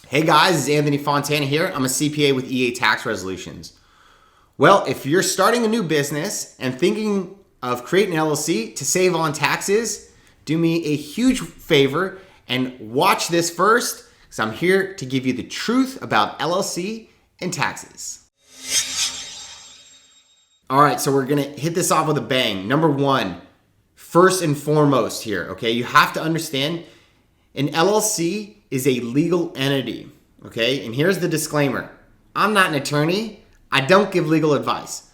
Hey guys, it's Anthony Fontana here. I'm a CPA with EA Tax Resolutions. Well, if you're starting a new business and thinking of creating an LLC to save on taxes, do me a huge favor and watch this first, because I'm here to give you the truth about LLC and taxes. All right, so we're gonna hit this off with a bang. Number one, first and foremost here, okay? You have to understand an LLC is a legal entity, okay? And here's the disclaimer. I'm not an attorney. I don't give legal advice.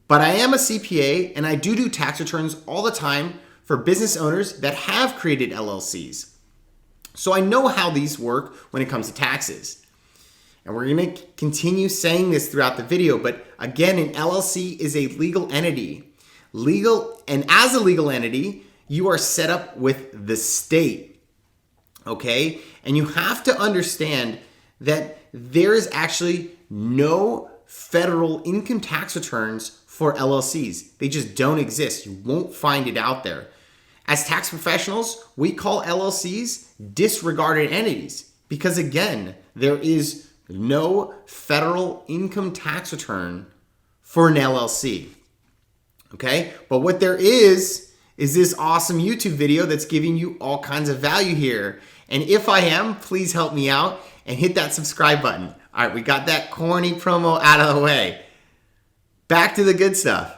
But I am a CPA and I do tax returns all the time for business owners that have created LLCs. So I know how these work when it comes to taxes. And we're going to continue saying this throughout the video, but again, an LLC is a legal entity. And as a legal entity, you are set up with the state. Okay? And you have to understand that there is actually no federal income tax returns for LLCs. They just don't exist. You won't find it out there. As tax professionals, we call LLCs disregarded entities because, again, there is no federal income tax return for an LLC. Okay? But what there is this awesome YouTube video that's giving you all kinds of value here. And if I am, please help me out and hit that subscribe button. All right, we got that corny promo out of the way. Back to the good stuff.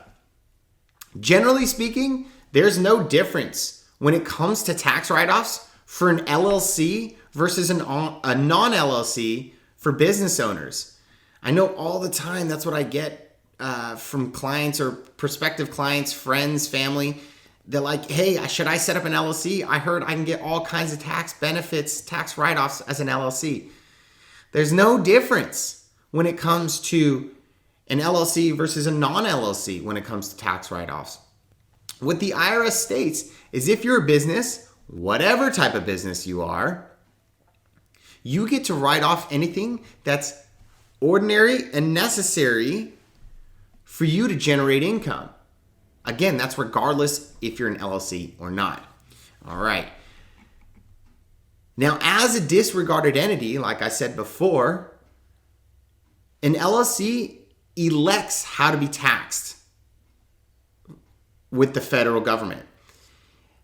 Generally speaking, there's no difference when it comes to tax write-offs for an LLC versus a non-LLC for business owners. I know all the time that's what I get from clients or prospective clients, friends, family. They're like, hey, should I set up an LLC? I heard I can get all kinds of tax benefits, tax write-offs as an LLC. There's no difference when it comes to an LLC versus a non-LLC when it comes to tax write-offs. What the IRS states is if you're a business, whatever type of business you are, you get to write off anything that's ordinary and necessary for you to generate income. Again, that's regardless if you're an LLC or not. All right. Now, as a disregarded entity, like I said before, an LLC elects how to be taxed with the federal government.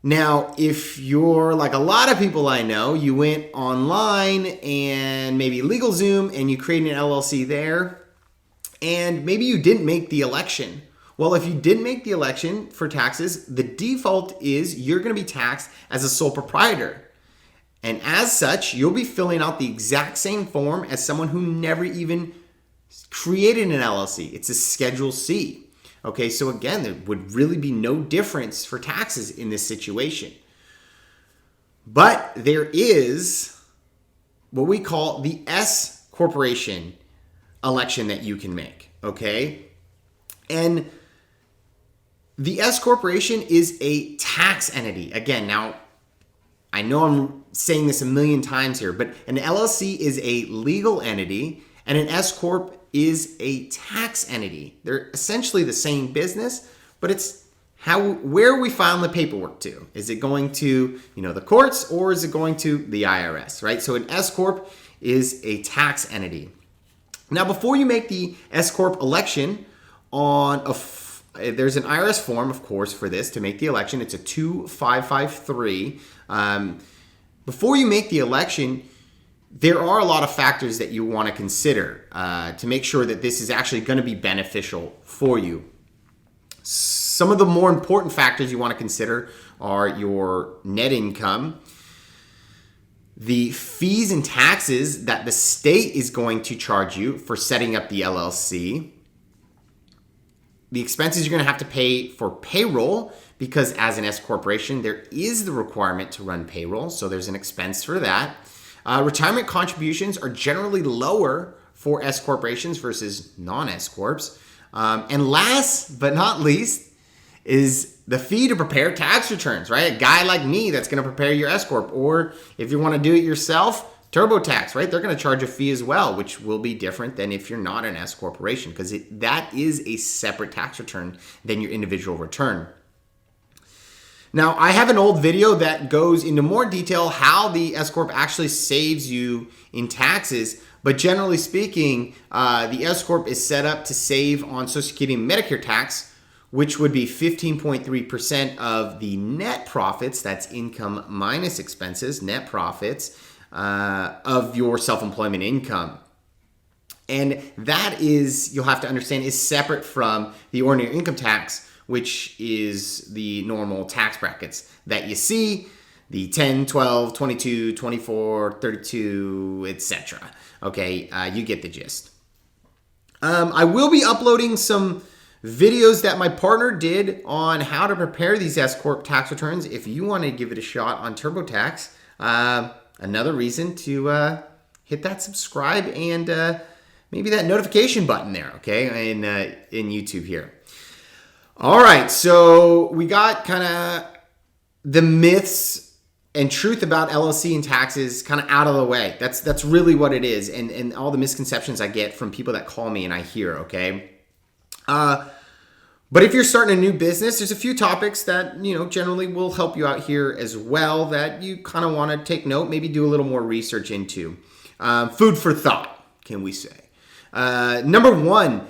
Now, if you're like a lot of people I know, you went online and maybe LegalZoom and you created an LLC there, and maybe you didn't make the election. Well, if you didn't make the election for taxes, the default is you're going to be taxed as a sole proprietor. And as such, you'll be filling out the exact same form as someone who never even created an LLC. It's a Schedule C. Okay, so again, there would really be no difference for taxes in this situation. But there is what we call the S-Corporation election that you can make. Okay? And the S-Corporation is a tax entity. Again, now, I know I'm saying this a million times here, but an LLC is a legal entity and an S-Corp is a tax entity. They're essentially the same business, but it's where we file the paperwork to. Is it going to, the courts, or is it going to the IRS, right? So an S-Corp is a tax entity. Now, before you make the S-Corp election there's an IRS form, of course, for this to make the election. It's a 2553. Before you make the election, there are a lot of factors that you want to consider to make sure that this is actually going to be beneficial for you. Some of the more important factors you want to consider are your net income, the fees and taxes that the state is going to charge you for setting up the LLC, the expenses you're going to have to pay for payroll, because as an S-Corporation, there is the requirement to run payroll, so there's an expense for that. Retirement contributions are generally lower for S-Corporations versus non-S-Corps. And last but not least is the fee to prepare tax returns, right? A guy like me that's going to prepare your S-Corp, or if you want to do it yourself, TurboTax, right? They're going to charge a fee as well, which will be different than if you're not an S-Corporation, because that is a separate tax return than your individual return. Now, I have an old video that goes into more detail how the S-Corp actually saves you in taxes. But generally speaking, the S-Corp is set up to save on Social Security and Medicare tax, which would be 15.3% of the net profits. That's income minus expenses, net profits of your self-employment income. And that is, you'll have to understand, is separate from the ordinary income tax, which is the normal tax brackets that you see, the 10, 12, 22, 24, 32, etc. Okay, you get the gist. I will be uploading some videos that my partner did on how to prepare these S-Corp tax returns. If you want to give it a shot on TurboTax, another reason to hit that subscribe and maybe that notification button there, okay, in YouTube here. All right, so we got kind of the myths and truth about LLC and taxes kind of out of the way. That's really what it is, and all the misconceptions I get from people that call me and I hear, okay? But if you're starting a new business, there's a few topics that, generally will help you out here as well that you kind of want to take note, maybe do a little more research into. Food for thought, can we say. Number one,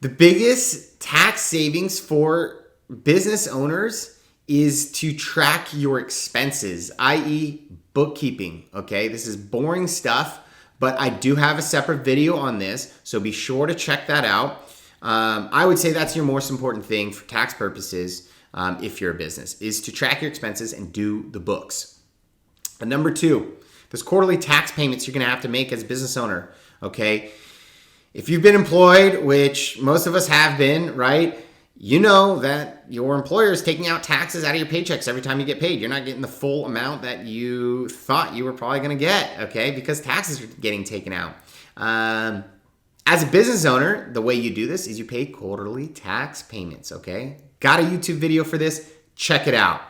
the biggest tax savings for business owners is to track your expenses, i.e. bookkeeping, okay? This is boring stuff, but I do have a separate video on this, so be sure to check that out. I would say that's your most important thing for tax purposes if you're a business, is to track your expenses and do the books. And number two, there's quarterly tax payments you're gonna have to make as a business owner, okay? If you've been employed, which most of us have been, right? You know that your employer is taking out taxes out of your paychecks every time you get paid. You're not getting the full amount that you thought you were probably going to get, okay? Because taxes are getting taken out. As a business owner, the way you do this is you pay quarterly tax payments, okay? Got a YouTube video for this. Check it out.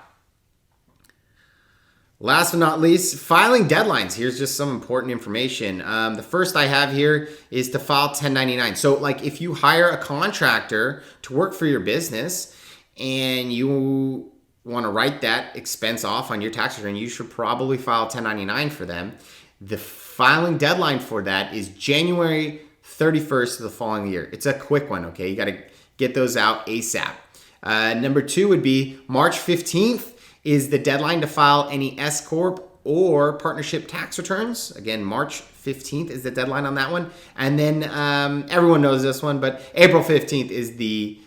Last but not least, filing deadlines. Here's just some important information. The first I have here is to file 1099. So like if you hire a contractor to work for your business and you want to write that expense off on your tax return, you should probably file 1099 for them. The filing deadline for that is January 31st of the following year. It's a quick one, okay? You got to get those out ASAP. Number two would be March 15th. Is the deadline to file any S-Corp or partnership tax returns. Again, March 15th is the deadline on that one. And then everyone knows this one, but April 15th is the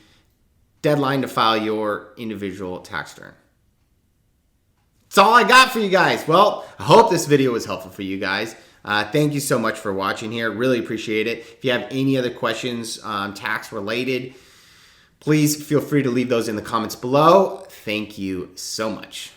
deadline to file your individual tax return. That's all I got for you guys. Well, I hope this video was helpful for you guys. Thank you so much for watching here. Really appreciate it. If you have any other questions tax related, please feel free to leave those in the comments below. Thank you so much.